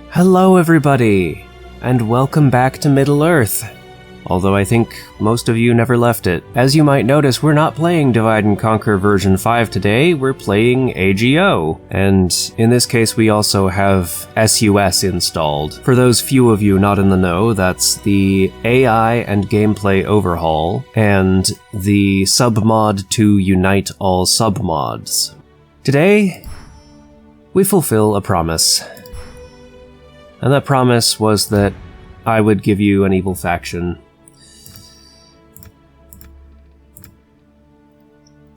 Hello everybody, and welcome back to Middle-earth. Although I think most of you never left it. As you might notice, we're not playing Divide and Conquer version 5 today, we're playing AGO. And in this case we also have SUS installed. For those few of you not in the know, that's the AI and gameplay overhaul, and the submod to unite all submods. Today, we fulfill a promise. And that promise was that I would give you an evil faction.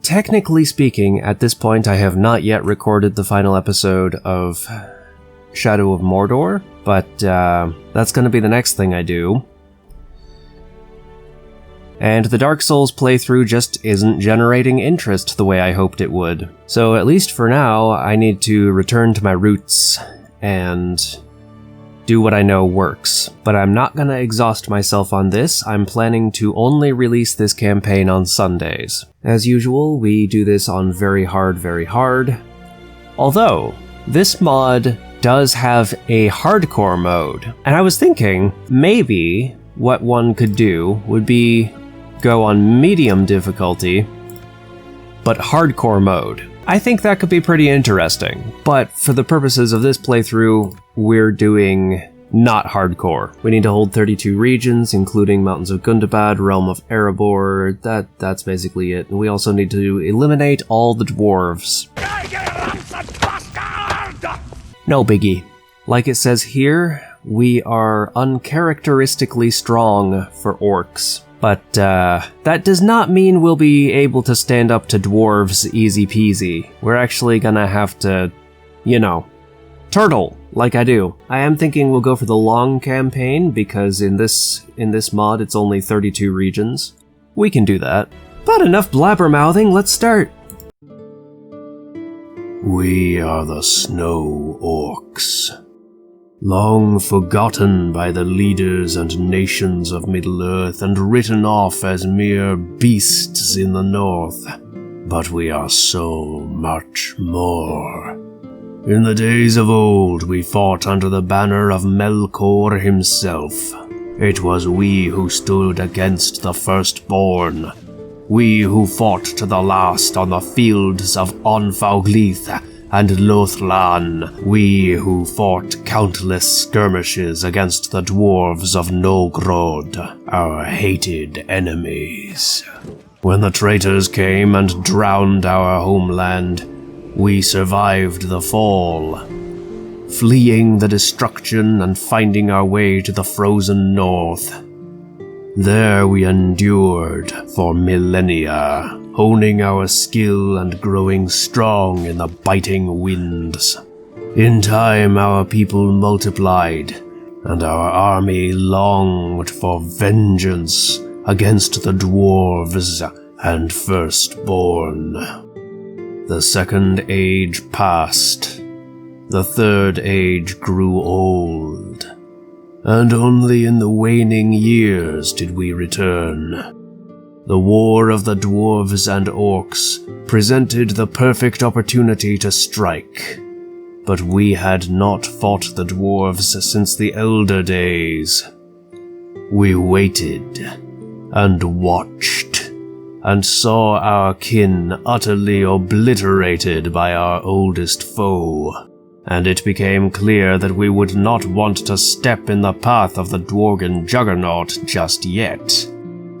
Technically speaking, at this point I have not yet recorded the final episode of Shadow of Mordor, but that's going to be the next thing I do. And the Dark Souls playthrough just isn't generating interest the way I hoped it would. So at least for now, I need to return to my roots and do what I know works. But I'm not gonna exhaust myself on this. I'm planning to only release this campaign on Sundays. As usual, we do this on very hard. Although, this mod does have a hardcore mode. And I was thinking, maybe what one could do would be go on medium difficulty, but hardcore mode. I think that could be pretty interesting, but for the purposes of this playthrough, we're doing not hardcore. We need to hold 32 regions, including Mountains of Gundabad, Realm of Erebor, that's basically it. And we also need to eliminate all the dwarves. No biggie. Like it says here, we are uncharacteristically strong for orcs. But that does not mean we'll be able to stand up to dwarves easy peasy. We're actually gonna have to, turtle, like I do. I am thinking we'll go for the long campaign, because in this mod it's only 32 regions. We can do that. But enough blabbermouthing, let's start! We are the Snow Orcs. Long forgotten by the leaders and nations of Middle-earth and written off as mere beasts in the north. But we are so much more. In the days of old, we fought under the banner of Melkor himself. It was we who stood against the firstborn. We who fought to the last on the fields of Onfauglith and Lothlan, we who fought countless skirmishes against the dwarves of Nogrod, our hated enemies. When the traitors came and drowned our homeland, we survived the fall, fleeing the destruction and finding our way to the frozen north. There we endured for millennia, honing our skill and growing strong in the biting winds. In time our people multiplied, and our army longed for vengeance against the dwarves and firstborn. The second age passed. The third age grew old. And only in the waning years did we return. The war of the dwarves and orcs presented the perfect opportunity to strike, but we had not fought the dwarves since the elder days. We waited and watched and saw our kin utterly obliterated by our oldest foe, and it became clear that we would not want to step in the path of the dwarven juggernaut just yet.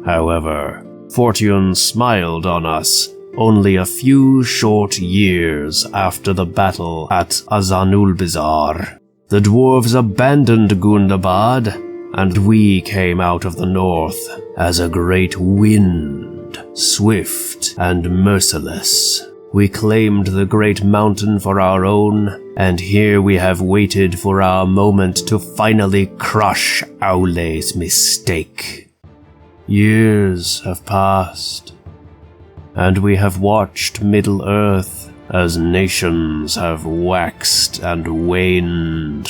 However, Fortune smiled on us only a few short years after the battle at Azanulbizar. The dwarves abandoned Gundabad, and we came out of the north as a great wind, swift and merciless. We claimed the great mountain for our own, and here we have waited for our moment to finally crush Aule's mistake. Years have passed, and we have watched Middle-earth as nations have waxed and waned,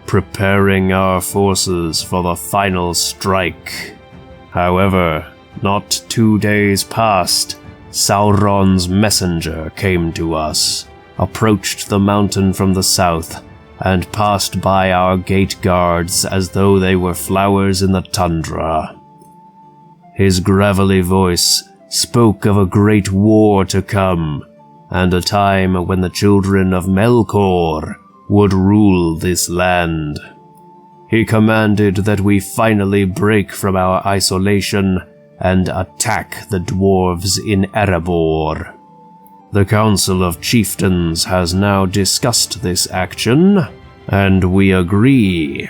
preparing our forces for the final strike. However, not 2 days past, Sauron's messenger came to us, approached the mountain from the south, and passed by our gate guards as though they were flowers in the tundra. His gravelly voice spoke of a great war to come, and a time when the children of Melkor would rule this land. He commanded that we finally break from our isolation and attack the dwarves in Erebor. The Council of Chieftains has now discussed this action, and we agree.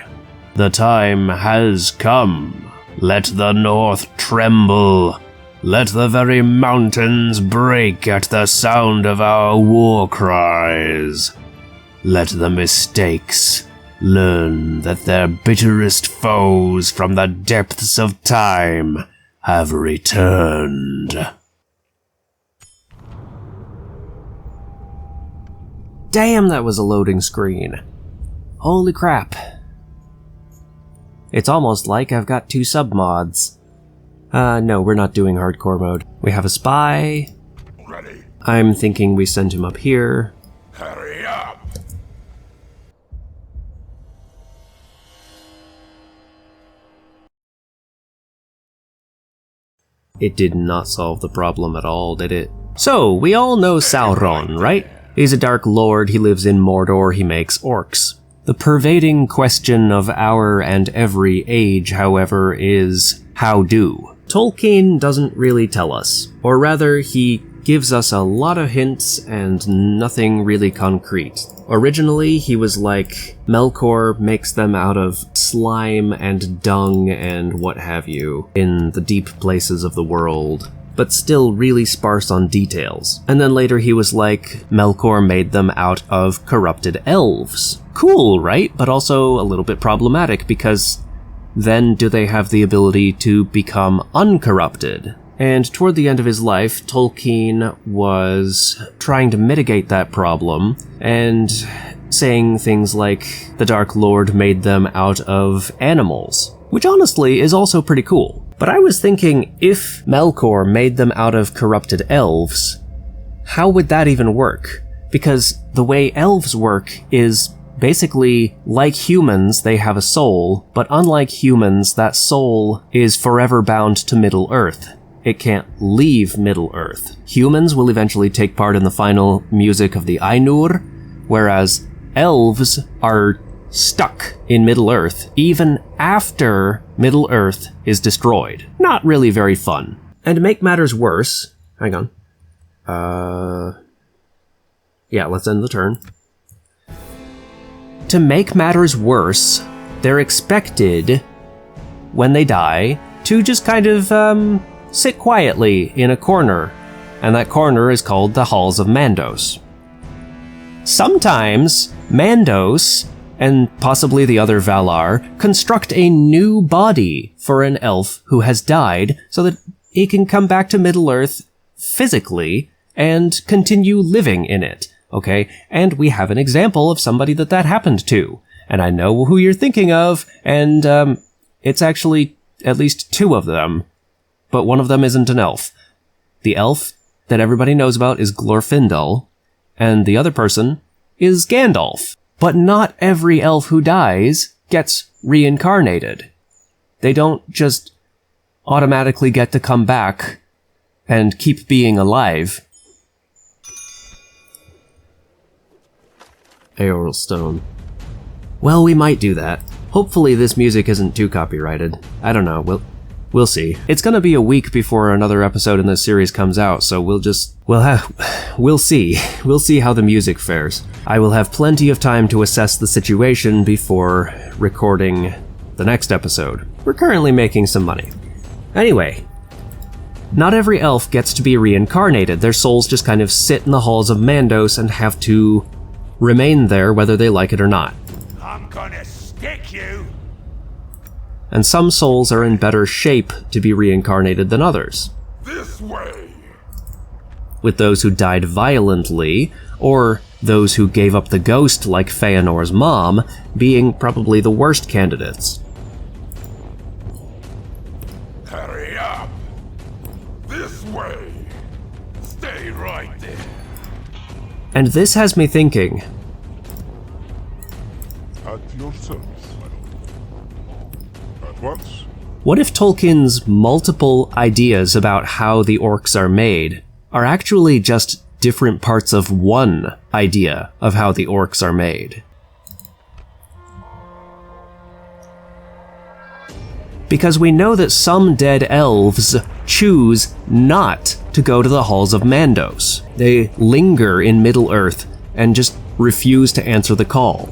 The time has come. Let the north tremble. Let the very mountains break at the sound of our war cries. Let the mistakes learn that their bitterest foes from the depths of time have returned. Damn, that was a loading screen. Holy crap. It's almost like I've got 2 submods. No, we're not doing hardcore mode. We have a spy. Ready. I'm thinking we send him up here. Hurry up. It did not solve the problem at all, did it? So, we all know Sauron, right? He's a dark lord, he lives in Mordor, he makes orcs. The pervading question of our and every age, however, is how do? Tolkien doesn't really tell us, or rather, he gives us a lot of hints and nothing really concrete. Originally, he was like, Melkor makes them out of slime and dung and what have you, in the deep places of the world, but still really sparse on details. And then later he was like, Melkor made them out of corrupted elves. Cool, right? But also a little bit problematic, because then do they have the ability to become uncorrupted? And toward the end of his life, Tolkien was trying to mitigate that problem and saying things like the Dark Lord made them out of animals, which honestly is also pretty cool. But I was thinking, if Melkor made them out of corrupted elves, how would that even work? Because the way elves work is basically, like humans, they have a soul, but unlike humans, that soul is forever bound to Middle-earth. It can't leave Middle-earth. Humans will eventually take part in the final music of the Ainur, whereas elves are stuck in Middle-earth even after Middle-earth is destroyed. Not really very fun. And to make matters worse... Hang on. Yeah, let's end the turn. To make matters worse, they're expected, when they die, to just kind of, sit quietly in a corner, and that corner is called the Halls of Mandos. Sometimes, Mandos, and possibly the other Valar, construct a new body for an elf who has died, so that he can come back to Middle-earth physically and continue living in it. Okay, and we have an example of somebody that happened to. And I know who you're thinking of, and it's actually at least 2 of them, but one of them isn't an elf. The elf that everybody knows about is Glorfindel, and the other person is Gandalf. But not every elf who dies gets reincarnated. They don't just automatically get to come back and keep being alive. Aoralstone. Well, we might do that. Hopefully this music isn't too copyrighted. I don't know, we'll see. It's gonna be a week before another episode in this series comes out, so we'll see. We'll see how the music fares. I will have plenty of time to assess the situation before recording the next episode. We're currently making some money. Anyway, not every elf gets to be reincarnated. Their souls just kind of sit in the halls of Mandos and have to remain there whether they like it or not. I'm gonna stick you. And some souls are in better shape to be reincarnated than others. This way. With those who died violently, or those who gave up the ghost like Feanor's mom, being probably the worst candidates. Hurry up. This way. Stay right there. And this has me thinking, At your service, my lord. At once. What if Tolkien's multiple ideas about how the orcs are made are actually just different parts of one idea of how the orcs are made? Because we know that some dead elves choose not to go to the halls of Mandos. They linger in Middle-earth and just refuse to answer the call.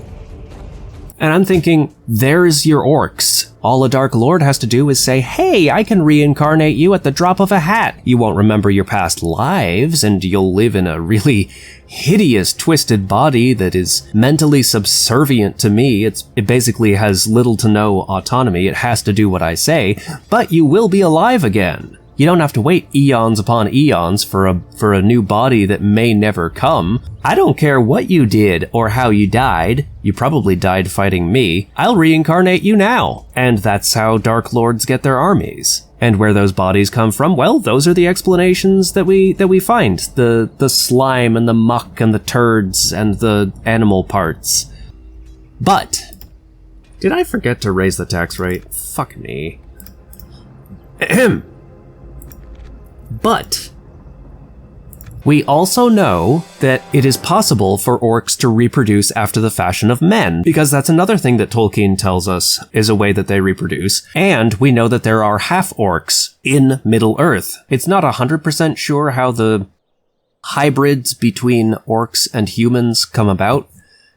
And I'm thinking, there's your orcs. All a Dark Lord has to do is say, hey, I can reincarnate you at the drop of a hat. You won't remember your past lives, and you'll live in a really hideous, twisted body that is mentally subservient to me. It basically has little to no autonomy. It has to do what I say, but you will be alive again. You don't have to wait eons upon eons for a new body that may never come. I don't care what you did or how you died. You probably died fighting me. I'll reincarnate you now. And that's how Dark Lords get their armies. And where those bodies come from, well, those are the explanations that we find. The slime and the muck and the turds and the animal parts. But did I forget to raise the tax rate? Fuck me. Ahem. But we also know that it is possible for orcs to reproduce after the fashion of men, because that's another thing that Tolkien tells us is a way that they reproduce. And we know that there are half-orcs in Middle-earth. It's not 100% sure how the hybrids between orcs and humans come about,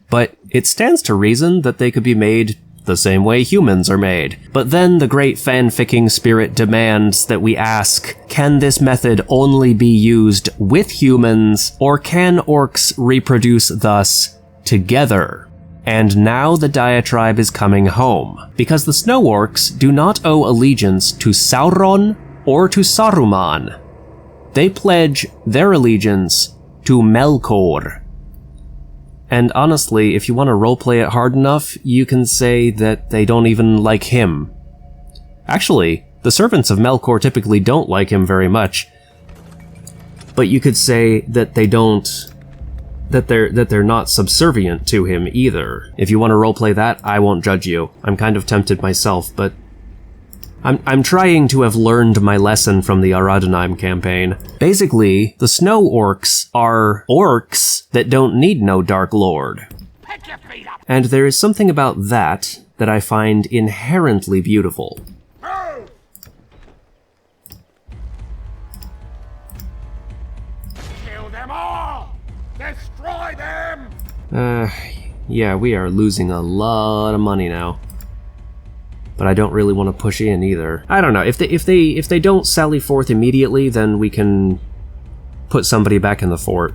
but it stands to reason that they could be made the same way humans are made. But then the great fanficking spirit demands that we ask, can this method only be used with humans, or can orcs reproduce thus together? And now the diatribe is coming home, because the Snow Orcs do not owe allegiance to Sauron or to Saruman. They pledge their allegiance to Melkor. And honestly, if you want to roleplay it hard enough, you can say that they don't even like him. Actually, the servants of Melkor typically don't like him very much. But you could say that they don't... that they're not subservient to him either. If you want to roleplay that, I won't judge you. I'm kind of tempted myself, but I'm trying to have learned my lesson from the Aradanaim campaign. Basically, the Snow Orcs are orcs that don't need no Dark Lord. And there is something about that I find inherently beautiful. Kill them all! Destroy them! Yeah, we are losing a lot of money now. But I don't really want to push in either. I don't know, if they don't sally forth immediately, then we can put somebody back in the fort.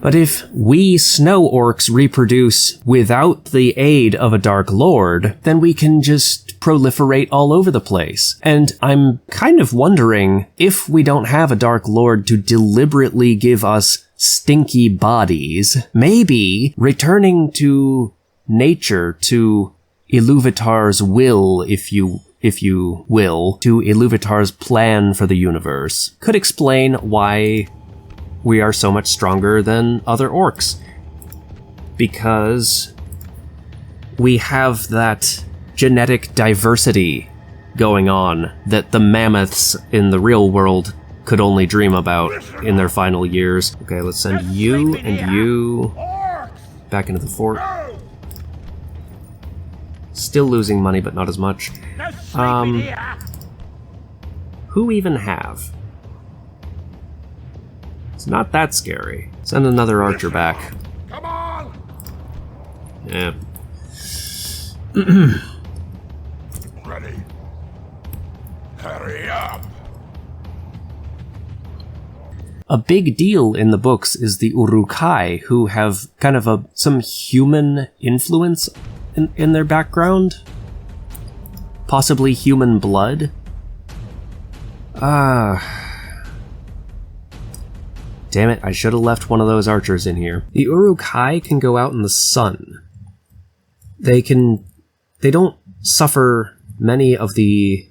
But if we Snow Orcs reproduce without the aid of a Dark Lord, then we can just proliferate all over the place. And I'm kind of wondering, if we don't have a Dark Lord to deliberately give us stinky bodies, maybe returning to nature, to Iluvatar's will, if you will, to Iluvatar's plan for the universe, could explain why we are so much stronger than other orcs. Because we have that genetic diversity going on that the mammoths in the real world could only dream about in their final years. Okay, let's send you and you back into the fort. Still losing money, but not as much. Who even have? It's not that scary. Send another archer back. Come on! Yeah. Ready. Hurry up! A big deal in the books is the Uruk-hai, who have kind of some human influence in their background. Possibly human blood. Damn it, I should have left one of those archers in here. The Uruk-hai can go out in the sun. They don't suffer many of the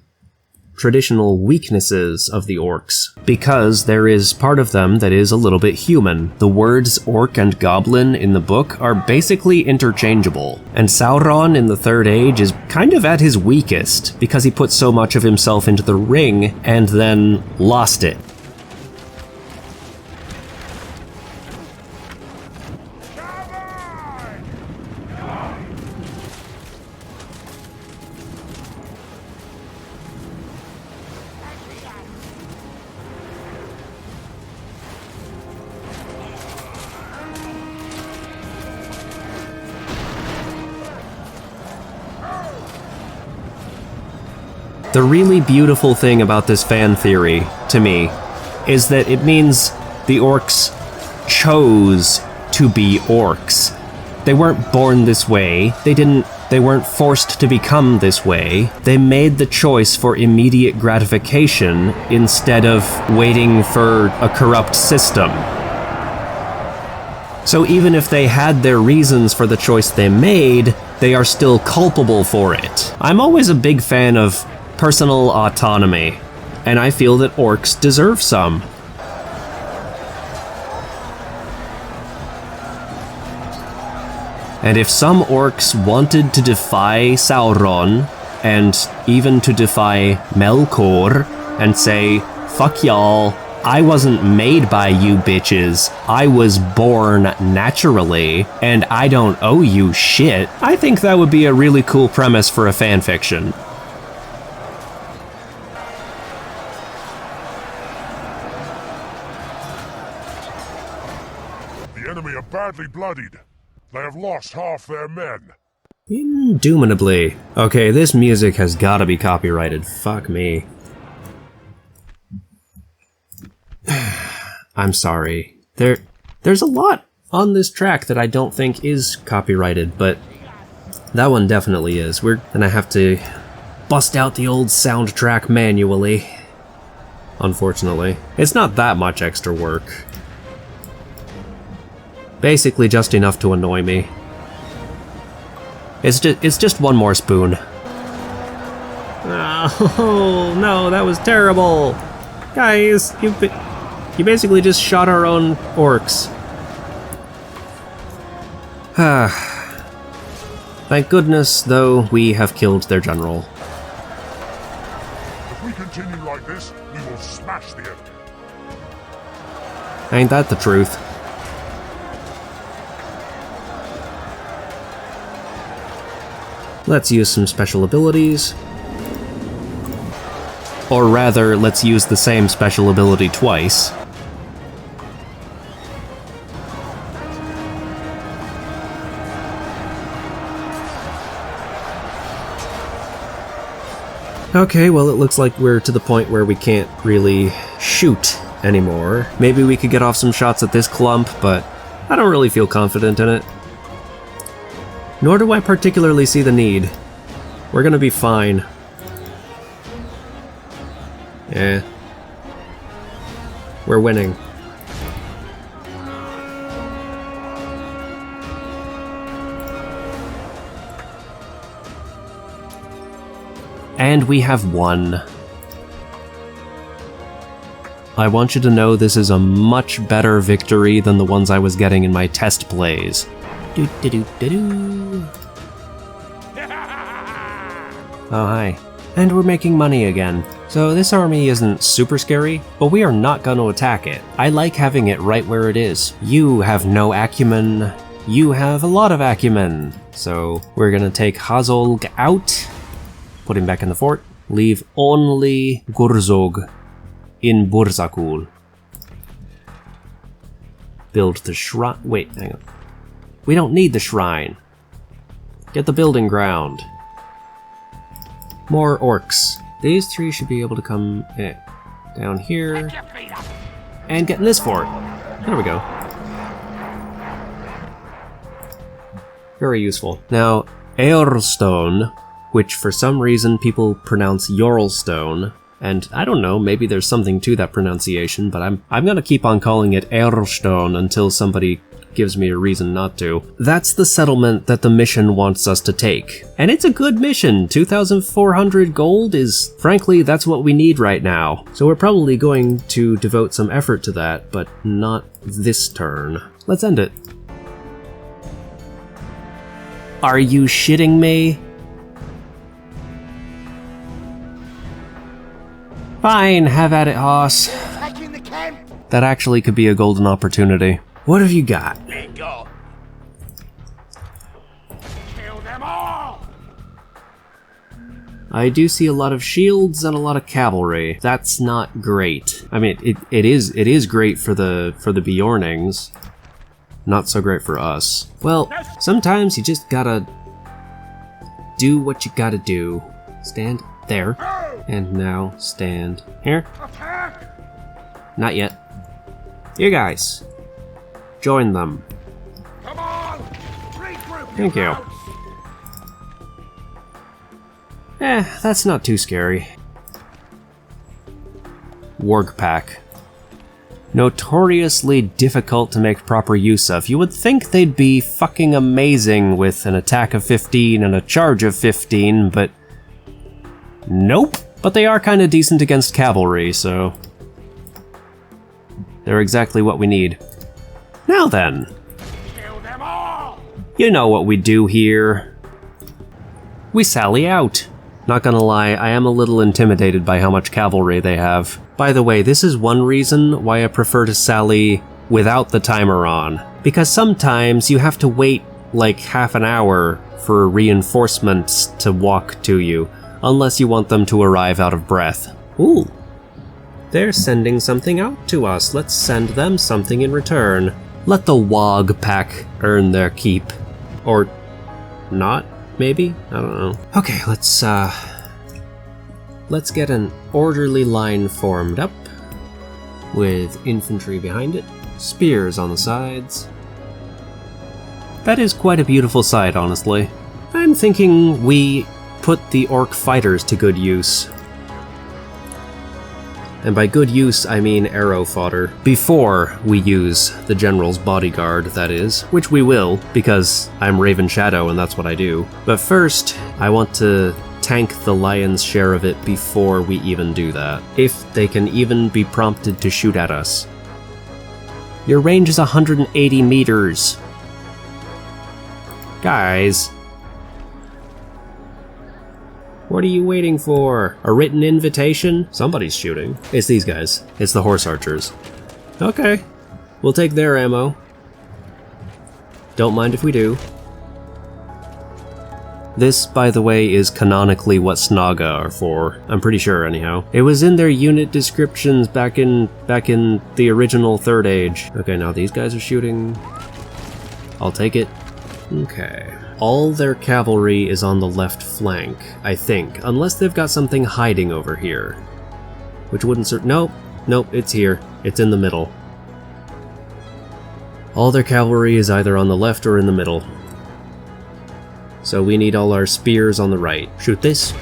traditional weaknesses of the orcs, because there is part of them that is a little bit human. The words orc and goblin in the book are basically interchangeable, and Sauron in the Third Age is kind of at his weakest, because he put so much of himself into the ring and then lost it. The really beautiful thing about this fan theory, to me, is that it means the orcs chose to be orcs. They weren't born this way, they weren't forced to become this way. They made the choice for immediate gratification instead of waiting for a corrupt system. So even if they had their reasons for the choice they made, they are still culpable for it. I'm always a big fan of personal autonomy, and I feel that orcs deserve some. And if some orcs wanted to defy Sauron, and even to defy Melkor, and say, fuck y'all, I wasn't made by you bitches, I was born naturally, and I don't owe you shit, I think that would be a really cool premise for a fanfiction. The enemy are badly bloodied. They have lost half their men. Indubitably. Okay, this music has gotta be copyrighted. Fuck me. I'm sorry. There's a lot on this track that I don't think is copyrighted, but that one definitely is. We're gonna have to bust out the old soundtrack manually. Unfortunately. It's not that much extra work. Basically just enough to annoy me. It's just one more spoon. Oh no, that was terrible! Guys, you basically just shot our own orcs. Thank goodness, though, we have killed their general. If we continue like this, we will smash the enemy. Ain't that the truth? Let's use some special abilities. Or rather, let's use the same special ability twice. Okay, well it looks like we're to the point where we can't really shoot anymore. Maybe we could get off some shots at this clump, but I don't really feel confident in it. Nor do I particularly see the need. We're gonna be fine. Yeah. We're winning. And we have won. I want you to know this is a much better victory than the ones I was getting in my test plays. Oh, hi. And we're making money again. So this army isn't super scary, but we are not going to attack it. I like having it right where it is. You have no acumen. You have a lot of acumen. So we're going to take Hazolg out, put him back in the fort, leave only Gurzog in Burzakul. Build the shrine. Wait, hang on. We don't need the shrine. Get the building ground. More orcs. These three should be able to come down here and get in this fort. There we go. Very useful. Now, Eorlstone, which for some reason people pronounce Yorlstone, and I don't know, maybe there's something to that pronunciation, but I'm gonna keep on calling it Eorlstone until somebody gives me a reason not to. That's the settlement that the mission wants us to take. And it's a good mission. 2,400 gold is, frankly, that's what we need right now. So we're probably going to devote some effort to that, but not this turn. Let's end it. Are you shitting me? Fine, have at it, Hoss. That actually could be a golden opportunity. What have you got? Bingo. Kill them all. I do see a lot of shields and a lot of cavalry. That's not great. I mean, it is great for the Bjornings. Not so great for us. Well, sometimes you just gotta do what you gotta do. Stand there, and now stand here. Not yet. You guys, join them. Come on. Regroup. Thank you. That's not too scary. Warg pack. Notoriously difficult to make proper use of. You would think they'd be fucking amazing with an attack of 15 and a charge of 15, but nope. But they are kind of decent against cavalry, so they're exactly what we need. Now then, Kill them all. you know what we do here. We sally out. Not gonna lie, I am a little intimidated by how much cavalry they have. By the way, this is one reason why I prefer to sally without the timer on. Because sometimes you have to wait like half an hour for reinforcements to walk to you, unless you want them to arrive out of breath. Ooh, they're sending something out to us. Let's send them something in return. Let the Wog pack earn their keep. Or not, maybe? I don't know. Okay, let's get an orderly line formed up with infantry behind it, spears on the sides. That is quite a beautiful sight, honestly. I'm thinking we put the orc fighters to good use. And by good use, I mean arrow fodder. Before we use the general's bodyguard, that is. Which we will, because I'm Raven Shadow and that's what I do. But first, I want to tank the lion's share of it before we even do that. If they can even be prompted to shoot at us. Your range is 180 meters. Guys. What are you waiting for? A written invitation? Somebody's shooting. It's these guys. It's the horse archers. Okay. We'll take their ammo. Don't mind if we do. This, by the way, is canonically what Snaga are for. I'm pretty sure, anyhow. It was in their unit descriptions back in the original Third Age. Okay, now these guys are shooting. I'll take it. Okay. All their cavalry is on the left flank, I think, unless they've got something hiding over here. Which wouldn't nope, it's here. It's in the middle. All their cavalry is either on the left or in the middle. So we need all our spears on the right. Shoot this.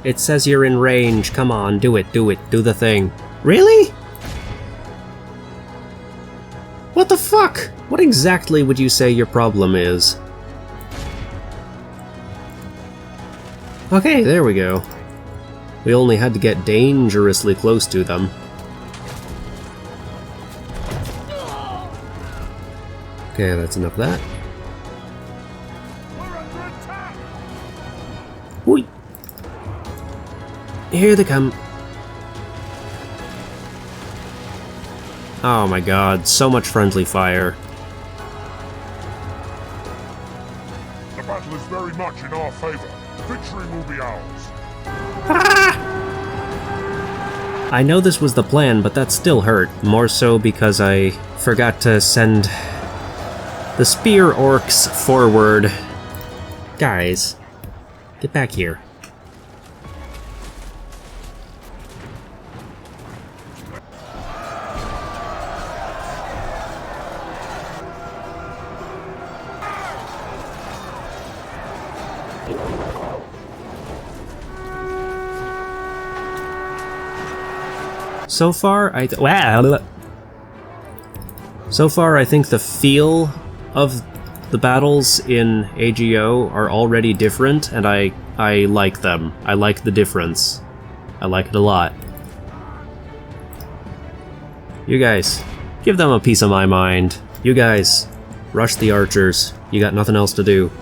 It says you're in range. Come on, do it, do the thing. Really? What the fuck? What exactly would you say your problem is? Okay, there we go. We only had to get dangerously close to them. Okay, that's enough of that. Whee! Here they come. Oh my god, so much friendly fire. The battle is very much in our favor. Victory will be ours. I know this was the plan, but that still hurt. More so because I forgot to send the spear orcs forward. Guys, get back here. So far, So far, I think the feel of the battles in AGO are already different, and I like them. I like the difference. I like it a lot. You guys, give them a piece of my mind. You guys, rush the archers. You got nothing else to do.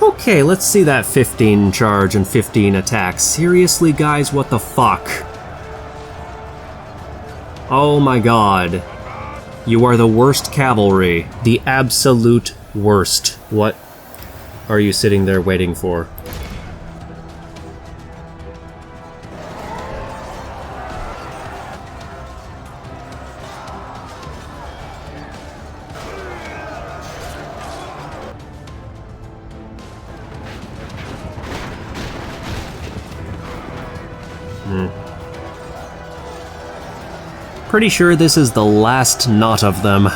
Okay, let's see that 15 charge and 15 attack. Seriously, guys, what the fuck? Oh my god. You are the worst cavalry. The absolute worst. What are you sitting there waiting for? Pretty sure this is the last knot of them.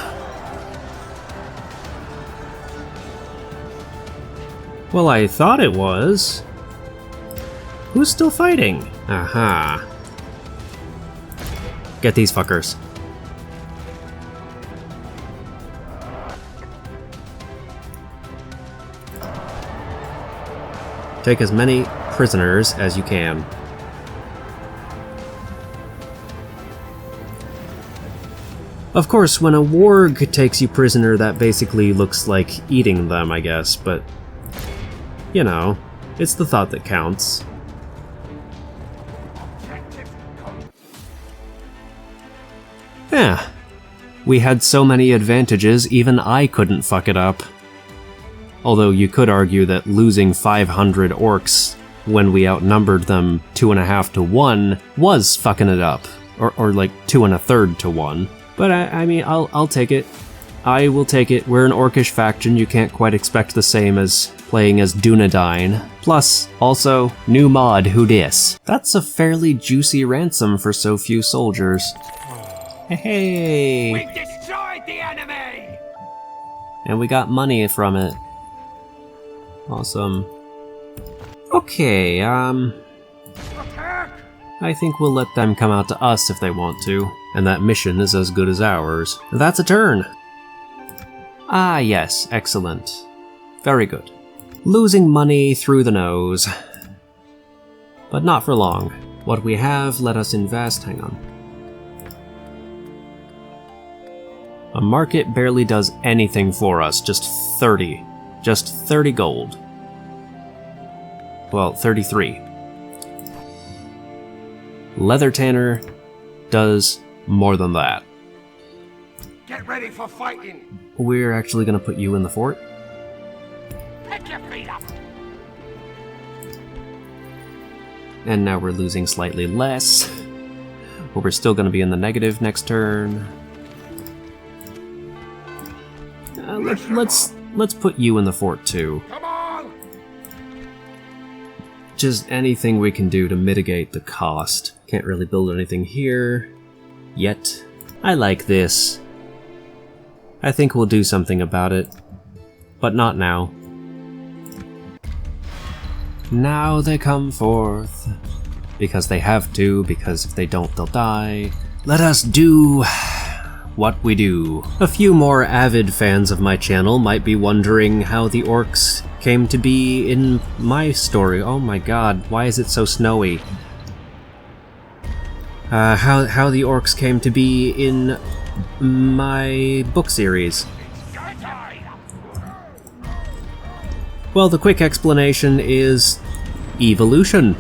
Well, I thought it was. Who's still fighting? Aha. Get these fuckers. Take as many prisoners as you can. Of course, when a warg takes you prisoner, that basically looks like eating them, I guess, but... you know, it's the thought that counts. Yeah. We had so many advantages, even I couldn't fuck it up. Although you could argue that losing 500 orcs when we outnumbered them 2.5 to 1 was fucking it up. Or like 2 1/3 to 1. But I mean, I'll take it. I will take it. We're an orcish faction, you can't quite expect the same as playing as Dunedain. Plus, also, new mod, who dis? That's a fairly juicy ransom for so few soldiers. Hey! We've destroyed the enemy! And we got money from it. Awesome. Okay, Attack! I think we'll let them come out to us if they want to. And that mission is as good as ours. That's a turn! Ah, yes, excellent. Very good. Losing money through the nose. But not for long. What we have, let us invest. Hang on. A market barely does anything for us, just 30. Just 30 gold. Well, 33. Leather Tanner does more than that. Get ready for fighting! We're actually gonna put you in the fort. Pick your feet up! And now we're losing slightly less. But we're still gonna be in the negative next turn. Let's put you in the fort too. Come on! Just anything we can do to mitigate the cost. Can't really build anything here yet. I like this. I think we'll do something about it, but not now. Now they come forth, because they have to, because if they don't, they'll die. Let us do what we do. A few more avid fans of my channel might be wondering how the orcs came to be in my story. Oh my god, why is it so snowy? How the orcs came to be in my book series. Well, the quick explanation is evolution.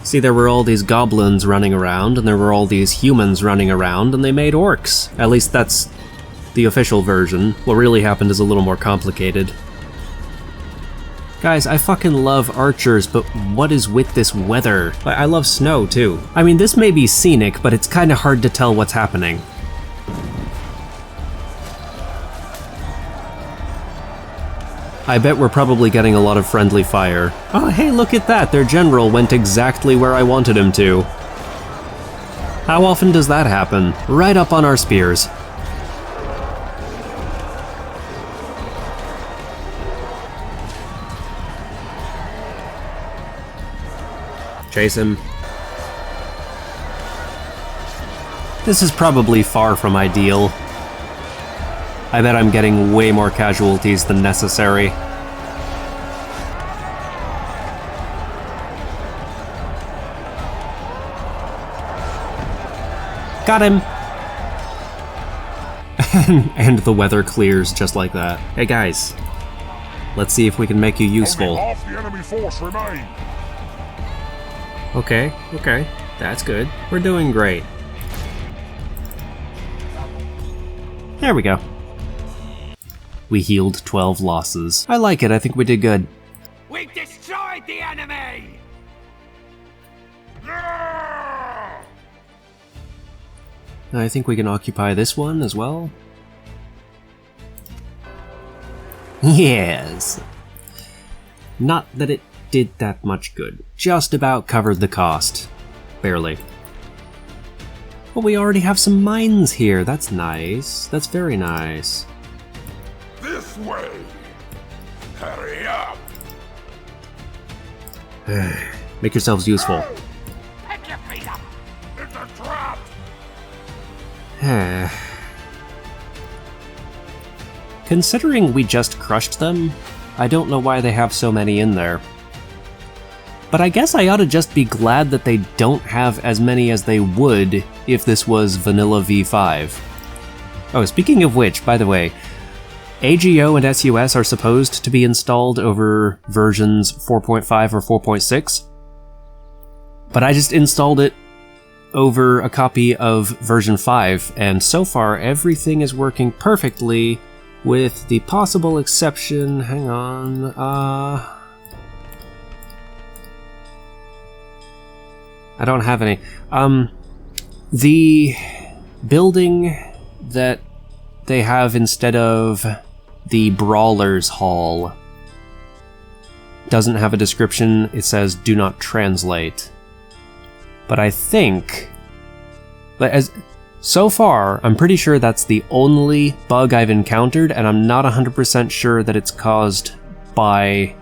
See, there were all these goblins running around, and there were all these humans running around, and they made orcs. At least that's the official version. What really happened is a little more complicated. Guys, I fucking love archers, but what is with this weather? I love snow, too. I mean, this may be scenic, but it's kinda hard to tell what's happening. I bet we're probably getting a lot of friendly fire. Oh, hey, look at that! Their general went exactly where I wanted him to. How often does that happen? Right up on our spears. Chase him. This is probably far from ideal. I bet I'm getting way more casualties than necessary. Got him! And the weather clears just like that. Hey guys, let's see if we can make you useful. Only half the enemy force remain. Okay, that's good. We're doing great. There we go. We healed 12 losses. I like it, I think we did good. We destroyed the enemy! I think we can occupy this one as well. Yes. Not that it did that much good. Just about covered the cost. Barely. Well, we already have some mines here. That's nice. That's very nice. This way! Hurry up! Make yourselves useful. Pick your feet up! It's a trap! Considering we just crushed them, I don't know why they have so many in there. But I guess I ought to just be glad that they don't have as many as they would if this was vanilla V5. Oh, speaking of which, by the way, AGO and SUS are supposed to be installed over versions 4.5 or 4.6, but I just installed it over a copy of version 5, and so far everything is working perfectly, with the possible exception, hang on, I don't have any. The building that they have instead of the Brawlers Hall doesn't have a description. It says do not translate. But I think, so far, I'm pretty sure that's the only bug I've encountered, and I'm not 100% sure that it's caused by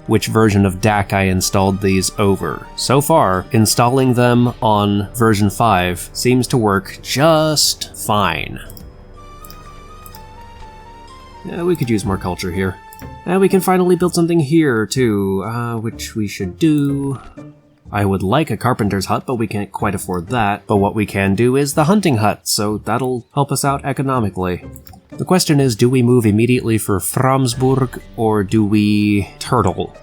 which version of DaC I installed these over. So far, installing them on version 5 seems to work just fine. Yeah, we could use more culture here. And we can finally build something here, too, which we should do. I would like a carpenter's hut, but we can't quite afford that. But what we can do is the hunting hut, so that'll help us out economically. The question is, do we move immediately for Framsburg, or do we turtle?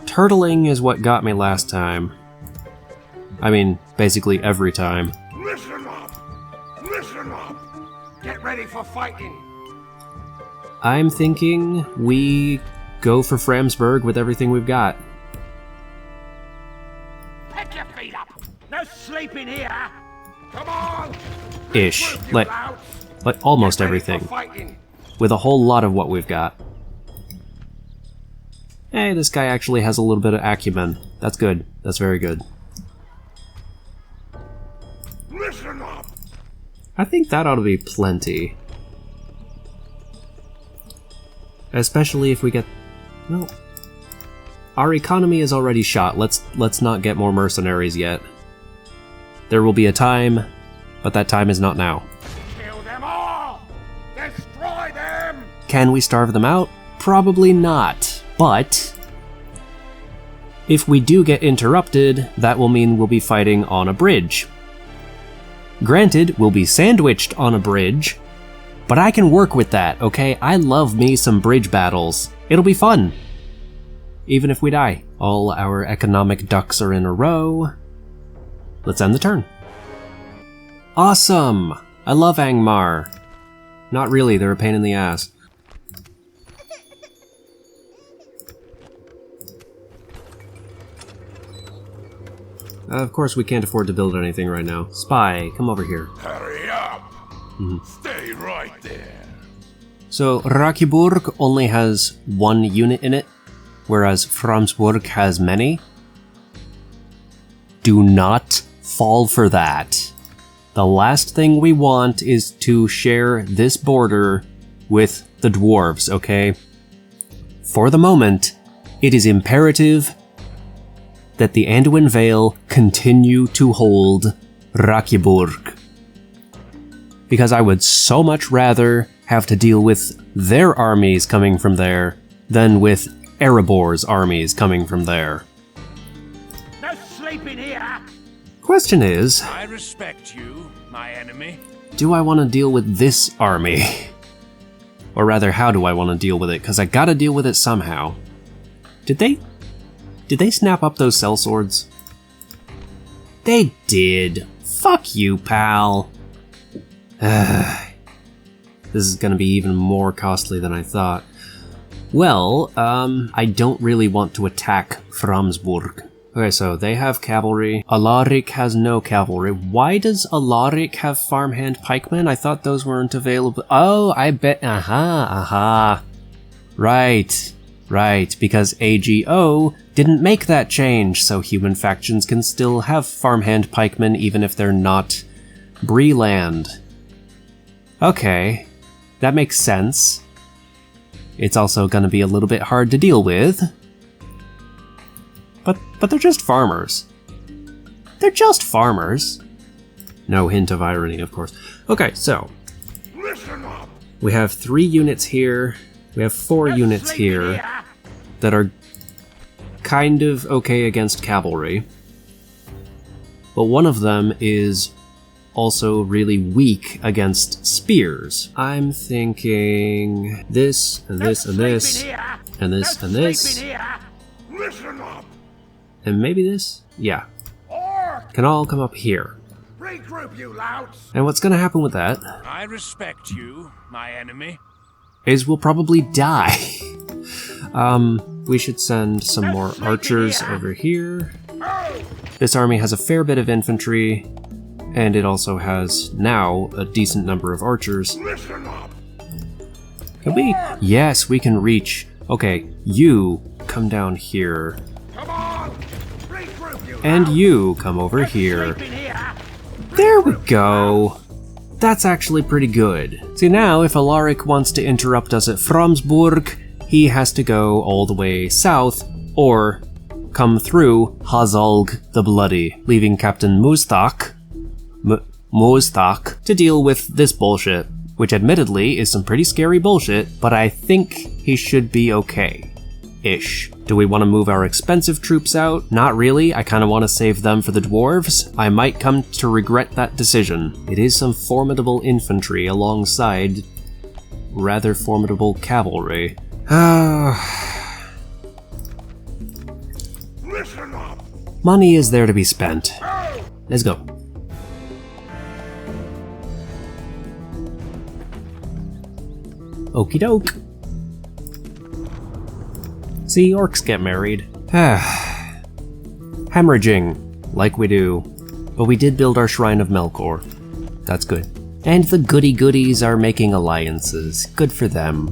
Turtling is what got me last time. I mean, basically every time. Listen up! Listen up! Get ready for fighting! I'm thinking we go for Framsburg with everything we've got. Pick your feet up! No sleeping here! Come on! Ish. Move, you Like louts. almost Get ready for everything. fighting. With a whole lot of what we've got. Hey, this guy actually has a little bit of acumen. That's good. That's very good. Listen up! I think that ought to be plenty. Especially if we get... well... our economy is already shot. Let's not get more mercenaries yet. There will be a time, but that time is not now. Kill them all! Destroy them! Can we starve them out? Probably not. But if we do get interrupted, that will mean we'll be fighting on a bridge. Granted, we'll be sandwiched on a bridge, but I can work with that, okay? I love me some bridge battles. It'll be fun. Even if we die. All our economic ducks are in a row. Let's end the turn. Awesome! I love Angmar. Not really, they're a pain in the ass. Of course we can't afford to build anything right now. Spy, come over here. Hurry up! Stay right there! So Rakiburg only has 1 unit in it, whereas Framsburg has many. Do not fall for that. The last thing we want is to share this border with the dwarves, okay? For the moment, it is imperative that the Anduin Vale continue to hold Rakiburg. Because I would so much rather have to deal with their armies coming from there than with Erebor's armies coming from there. No sleeping here! Question is, I respect you, my enemy. do I want to deal with this army? Or rather, how do I want to deal with it? Because I gotta deal with it somehow. Did they snap up those sellswords? They did. Fuck you, pal. This is gonna be even more costly than I thought. Well, I don't really want to attack Framsburg. Okay, so they have cavalry. Alaric has no cavalry. Why does Alaric have farmhand pikemen? I thought those weren't available. Oh, I bet. Aha. Right, because AGO didn't make that change, so human factions can still have farmhand pikemen even if they're not Breeland. Okay, that makes sense. It's also gonna be a little bit hard to deal with. But they're just farmers. They're just farmers. No hint of irony, of course. Okay, so Listen up! we have 3 units here. We have 4 units here that are kind of okay against cavalry. But one of them is also really weak against spears. I'm thinking this, and this, and this, and this, and this, Listen up! and maybe this? Yeah. Orc! Can all come up here. Regroup, you louts! And what's gonna happen with that I respect you, my enemy. is we'll probably die. We should send some more archers over here. This army has a fair bit of infantry, and it also has now a decent number of archers. Listen up! Can we? Yes, we can reach. Okay, you come down here, Come on! Regroup, you and louts! you come over here. Sleeping here! There we go. That's actually pretty good. See, now if Alaric wants to interrupt us at Framsburg, he has to go all the way south, or come through Hazalg the Bloody, leaving Captain Mustak to deal with this bullshit, which admittedly is some pretty scary bullshit, but I think he should be okay-ish. Do we want to move our expensive troops out? Not really, I kind of want to save them for the dwarves. I might come to regret that decision. It is some formidable infantry alongside rather formidable cavalry. Listen up! Money is there to be spent. Let's go. Okie doke. See, orcs get married. Hemorrhaging, like we do. But we did build our Shrine of Melkor. That's good. And the goody-goodies are making alliances. Good for them.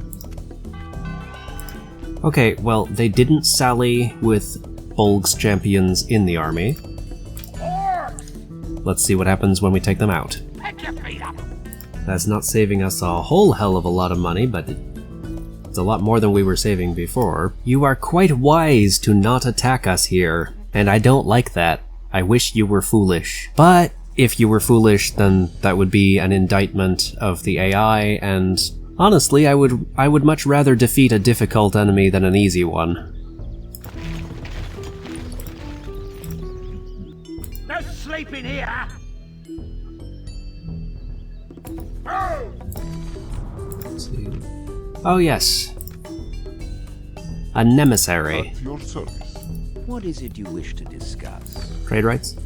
Okay, well, they didn't sally with Bolg's champions in the army. Orcs! Let's see what happens when we take them out. Pick your feet up! That's not saving us a whole hell of a lot of money, but it's a lot more than we were saving before. You are quite wise to not attack us here, and I don't like that. I wish you were foolish. But if you were foolish, then that would be an indictment of the AI, and honestly, I would much rather defeat a difficult enemy than an easy one. No sleeping here! Oh! Let's see. Oh yes. A nemissary. At your service. What is it you wish to discuss? Trade rights?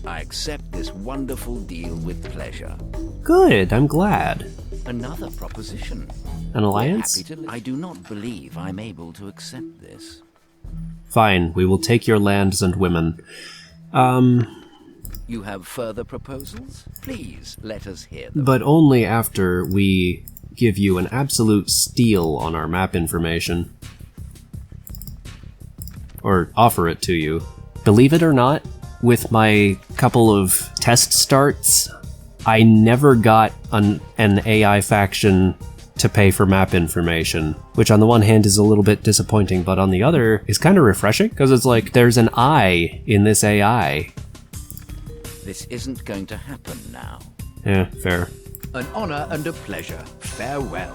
I accept this wonderful deal with pleasure. Good, I'm glad. Another proposition. An alliance? Happy to. I do not believe I'm able to accept this. Fine, we will take your lands and women. You have further proposals? Please let us hear them. But only after we give you an absolute steal on our map information. Or offer it to you. Believe it or not, with my couple of test starts, I never got an AI faction to pay for map information, which on the one hand is a little bit disappointing, but on the other is kind of refreshing, because it's like there's an I in this AI. This isn't going to happen now. Yeah, fair. An honor and a pleasure. Farewell.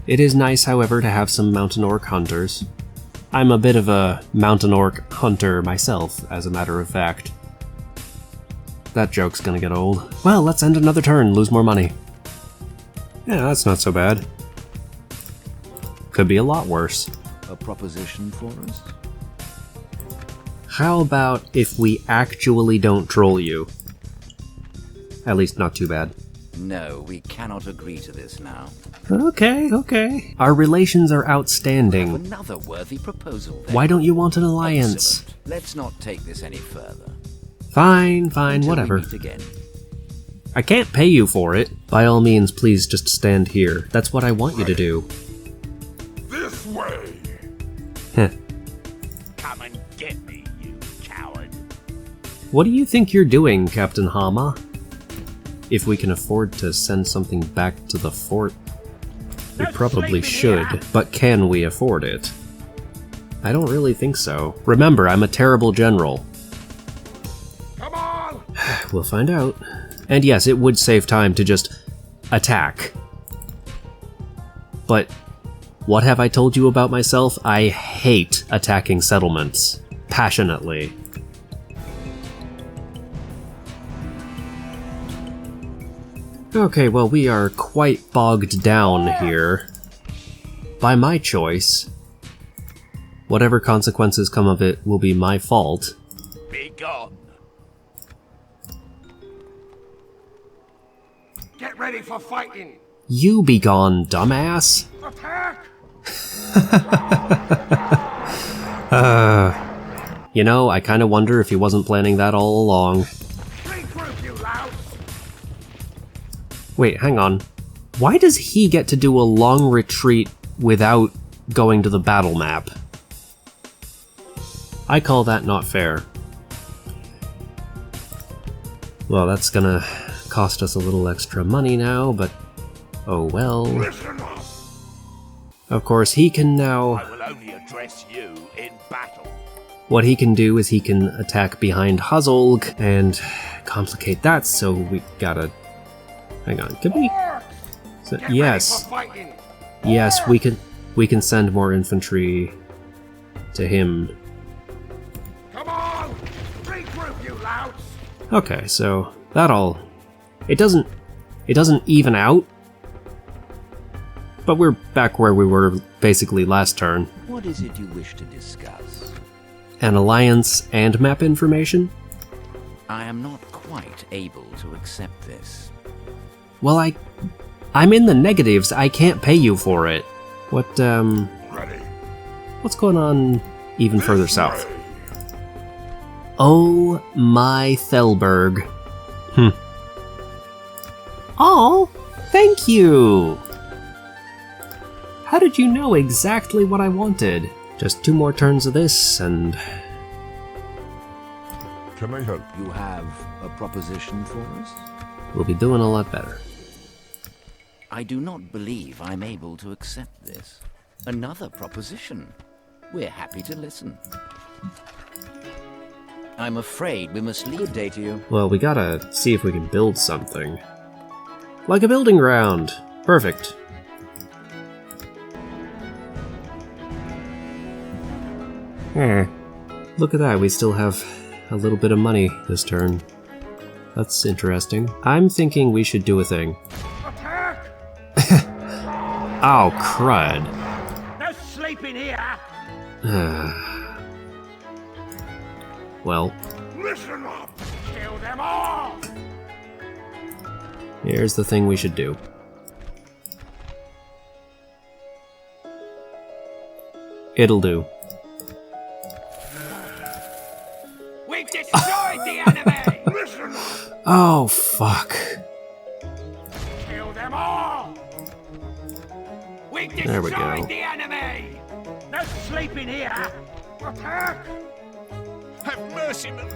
It is nice, however, to have some mountain orc hunters. I'm a bit of a mountain orc hunter myself, as a matter of fact. That joke's gonna get old. Well, let's end another turn, lose more money. Yeah, that's not so bad. Could be a lot worse. A proposition for us? How about if we actually don't troll you? At least not too bad. No, we cannot agree to this now. Okay. Our relations are outstanding. Another worthy proposal then. Why don't you want an alliance? Excellent. Let's not take this any further. Fine, Until whatever. we meet again. I can't pay you for it. By all means, please just stand here. That's what I want you to do. This way! Heh. Come and get me, you coward. What do you think you're doing, Captain Hama? If we can afford to send something back to the fort, we probably should, but can we afford it? I don't really think so. Remember, I'm a terrible general. Come on! We'll find out. And yes, it would save time to just attack. But what have I told you about myself? I hate attacking settlements. Passionately. Okay, well, we are quite bogged down here. By my choice. Whatever consequences come of it will be my fault. Be gone. Get ready for fighting. You be gone, dumbass! Attack! You know, I kinda wonder if he wasn't planning that all along. Regroup, you louse. Wait, hang on. Why does he get to do a long retreat without going to the battle map? I call that not fair. Well, that's gonna cost us a little extra money now, but oh well. Listen up! Of course, he can now... I will only address you in battle. What he can do is he can attack behind Huzzolg and complicate that, so we gotta... Hang on, can we... So, Get yes, ready for fighting. yes, we can send more infantry to him. Come on! Regroup, you louse. Okay, so that all... It doesn't even out, but we're back where we were basically last turn. What is it you wish to discuss? An alliance and map information? I am not quite able to accept this. Well, I'm in the negatives. I can't pay you for it. What, Ready. what's going on even further This south? way. Oh my Thelberg. Oh, thank you! How did you know exactly what I wanted? Just 2 more turns of this, and... Can I help? You have a proposition for us? we'll be doing a lot better. I do not believe I'm able to accept this. Another proposition. We're happy to listen. I'm afraid we must leave. Good day to you. Well, we gotta see if we can build something. Like a building ground! Perfect. Look at that, we still have a little bit of money this turn. That's interesting. I'm thinking we should do a thing. Attack! Oh, crud. No sleeping here. Well, Listen up! Kill them all. here's the thing we should do. It'll do. We've destroyed the enemy. Listen up! Oh, fuck. Kill them all. There we Join go. the enemy! No sleeping here! Attack! Have mercy, man.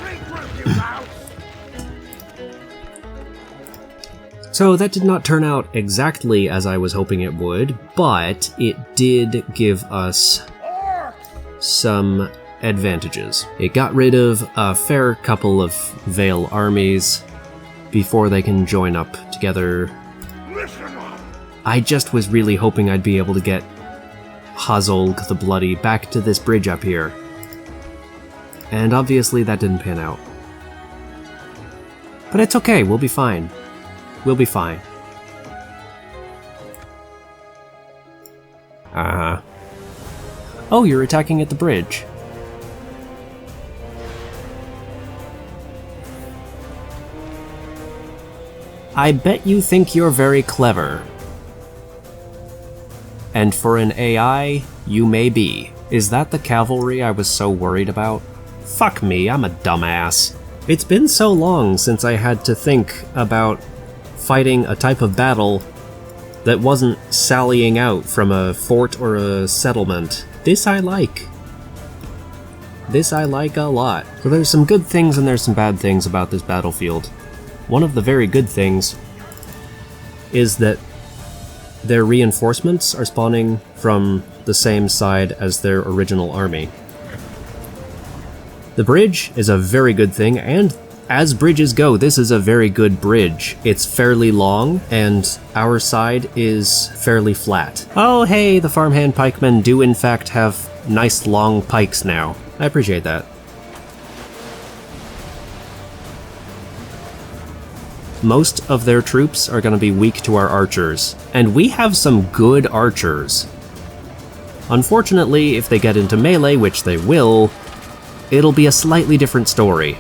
Regroup, you louts! So that did not turn out exactly as I was hoping it would, but it did give us some advantages. It got rid of a fair couple of Vale armies before they can join up together. Listen up! I just was really hoping I'd be able to get Hazolg the Bloody back to this bridge up here. And obviously that didn't pan out. But it's okay, we'll be fine. We'll be fine. Uh-huh. Oh, you're attacking at the bridge. I bet you think you're very clever. And for an AI, you may be. Is that the cavalry I was so worried about? Fuck me, I'm a dumbass. It's been so long since I had to think about fighting a type of battle that wasn't sallying out from a fort or a settlement. This I like. This I like a lot. So there's some good things and there's some bad things about this battlefield. One of the very good things is that their reinforcements are spawning from the same side as their original army. The bridge is a very good thing, and as bridges go, this is a very good bridge. It's fairly long, and our side is fairly flat. Oh hey, the farmhand pikemen do in fact have nice long pikes now. I appreciate that. Most of their troops are going to be weak to our archers, and we have some good archers. Unfortunately, if they get into melee, which they will, it'll be a slightly different story.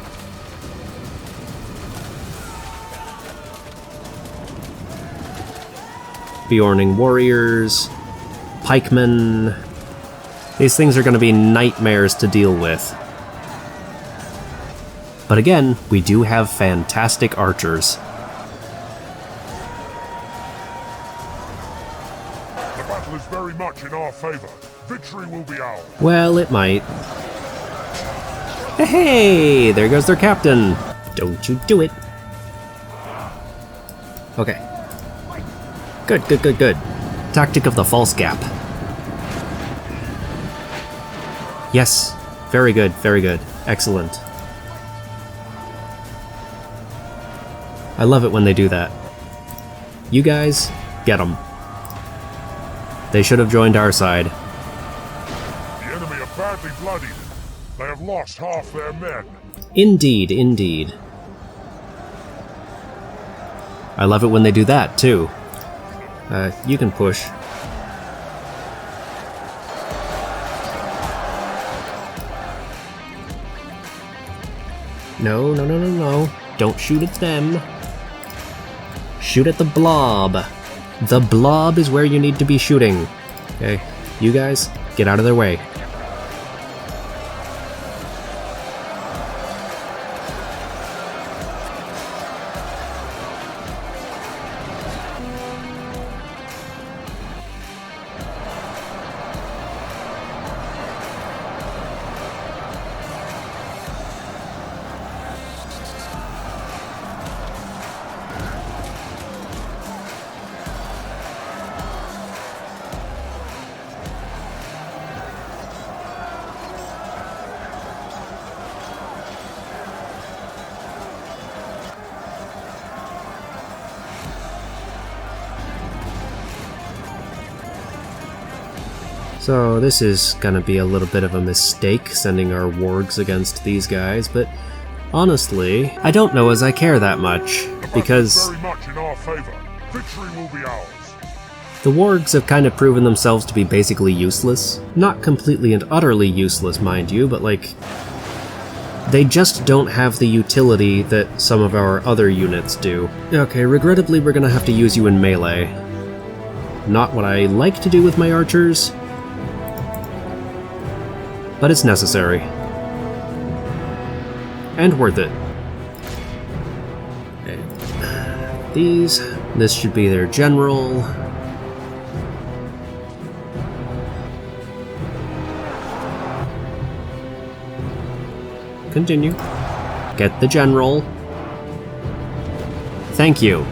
Bjorning warriors, pikemen. These things are going to be nightmares to deal with. But again, we do have fantastic archers. The battle is very much in our favor. Victory will be ours. Well, it might. Hey, there goes their captain. Don't you do it. Okay. Good, good, good, good. Tactic of the false gap. Yes. Very good, very good. Excellent. I love it when they do that. You guys, get them. They should have joined our side. The enemy are badly bloodied. They have lost half their men. Indeed, indeed. I love it when they do that, too. You can push. No, no, no, no, no. Don't shoot at them. Shoot at the blob. The blob is where you need to be shooting. Okay, you guys, get out of their way. So this is gonna be a little bit of a mistake, sending our wargs against these guys, but honestly, I don't know as I care that much, because Very much in our favor. Victory will be ours. the wargs have kind of proven themselves to be basically useless. Not completely and utterly useless, mind you, but like, they just don't have the utility that some of our other units do. Okay, regrettably we're gonna have to use you in melee. Not what I like to do with my archers, but it's necessary. And worth it. Okay. these. This should be their general. Continue. Get the general. Thank you.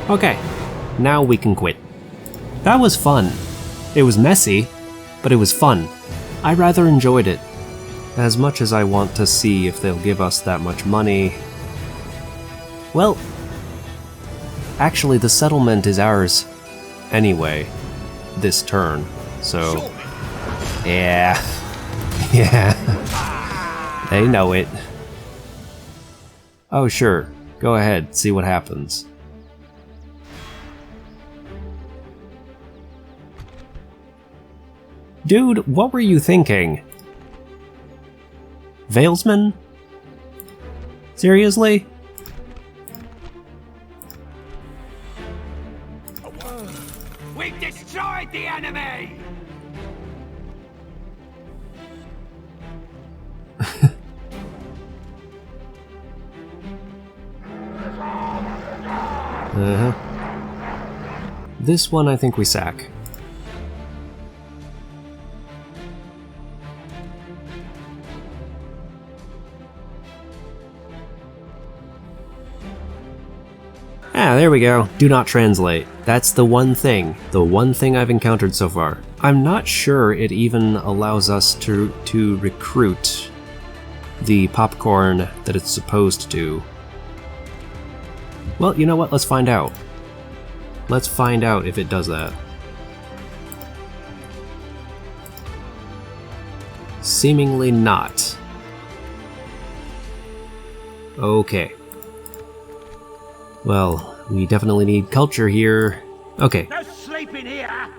Okay, now we can quit. That was fun. It was messy, but it was fun. I rather enjoyed it. As much as I want to see if they'll give us that much money. Well, actually the settlement is ours anyway, this turn, so... Yeah. Yeah. They know it. Oh sure, go ahead, see what happens. Dude, what were you thinking? Valesman? Seriously? We've destroyed the enemy! This one I think we sack. Ah, there we go. Do not translate. That's the one thing I've encountered so far. I'm not sure it even allows us to recruit the popcorn that it's supposed to. Well, you know what? Let's find out. Let's find out if it does that. Seemingly not. Okay. Well, we definitely need culture here. Okay. No sleeping here!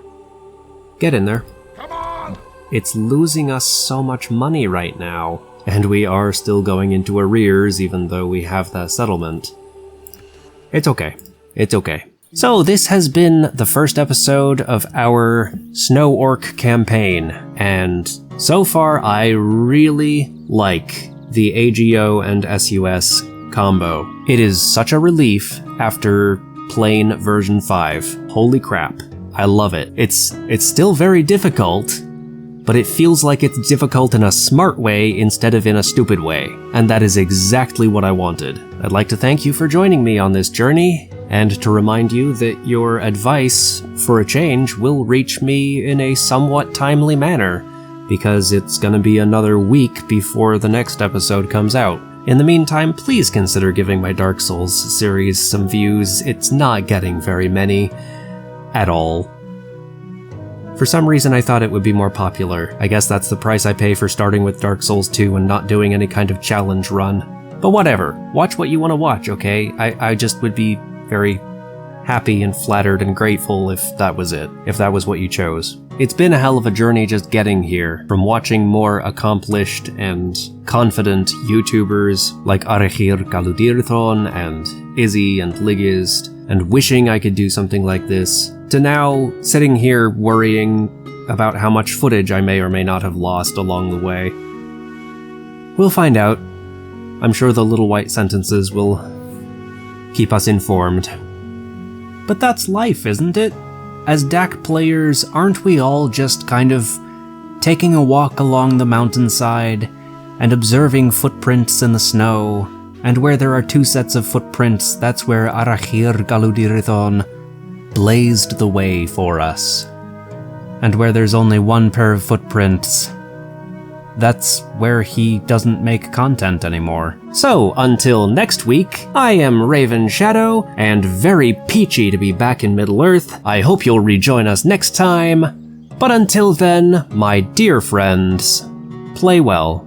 Get in there. Come on! It's losing us so much money right now, and we are still going into arrears even though we have that settlement. It's okay. It's okay. So this has been the first episode of our Snow Orc campaign, and so far I really like the AGO and SUS combo. It is such a relief after playing version 5. Holy crap. I love it. It's still very difficult, but it feels like it's difficult in a smart way instead of in a stupid way. And that is exactly what I wanted. I'd like to thank you for joining me on this journey, and to remind you that your advice for a change will reach me in a somewhat timely manner, because it's gonna be another week before the next episode comes out. In the meantime, please consider giving my Dark Souls series some views. It's not getting very many at all. For some reason I thought it would be more popular. I guess that's the price I pay for starting with Dark Souls 2 and not doing any kind of challenge run. But whatever, watch what you want to watch, okay? I just would be very happy and flattered and grateful if that was it, if that was what you chose. It's been a hell of a journey just getting here, from watching more accomplished and confident YouTubers like AlexGrohl and Izzy and Ligist, and wishing I could do something like this, to now sitting here worrying about how much footage I may or may not have lost along the way. We'll find out. I'm sure the little white sentences will keep us informed. But that's life, isn't it? As DaC players, aren't we all just kind of taking a walk along the mountainside and observing footprints in the snow? And where there are two sets of footprints, that's where AlexGrohl blazed the way for us. And where there's only one pair of footprints, that's where he doesn't make content anymore. So, until next week, I am Raven Shadow, and very peachy to be back in Middle-earth. I hope you'll rejoin us next time. But until then, my dear friends, play well.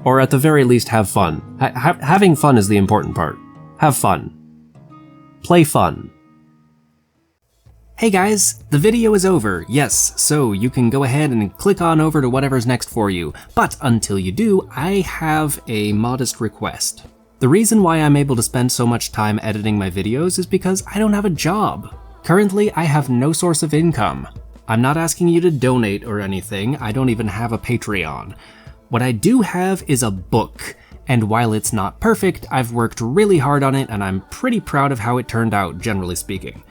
Or at the very least, have fun. Having fun is the important part. Have fun. Play fun. Hey guys, the video is over, yes, so you can go ahead and click on over to whatever's next for you. But until you do, I have a modest request. The reason why I'm able to spend so much time editing my videos is because I don't have a job. Currently, I have no source of income. I'm not asking you to donate or anything, I don't even have a Patreon. What I do have is a book, and while it's not perfect, I've worked really hard on it and I'm pretty proud of how it turned out, generally speaking.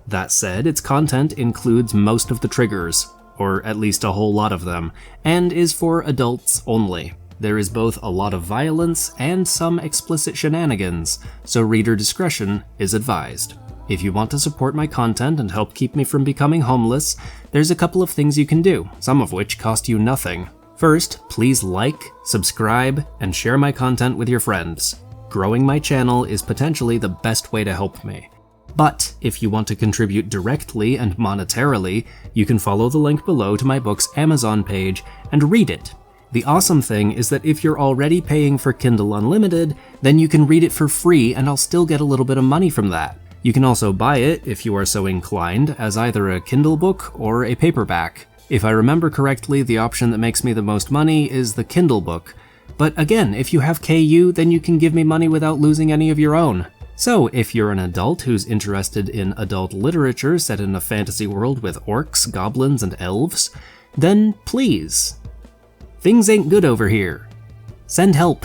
That said, its content includes most of the triggers, or at least a whole lot of them, and is for adults only. There is both a lot of violence and some explicit shenanigans, so reader discretion is advised. If you want to support my content and help keep me from becoming homeless, there's a couple of things you can do, some of which cost you nothing. First, please like, subscribe, and share my content with your friends. Growing my channel is potentially the best way to help me. But if you want to contribute directly and monetarily, you can follow the link below to my book's Amazon page and read it. The awesome thing is that if you're already paying for Kindle Unlimited, then you can read it for free and I'll still get a little bit of money from that. You can also buy it, if you are so inclined, as either a Kindle book or a paperback. If I remember correctly, the option that makes me the most money is the Kindle book. But again, if you have KU, then you can give me money without losing any of your own. So, if you're an adult who's interested in adult literature set in a fantasy world with orcs, goblins, and elves, then please. Things ain't good over here. Send help.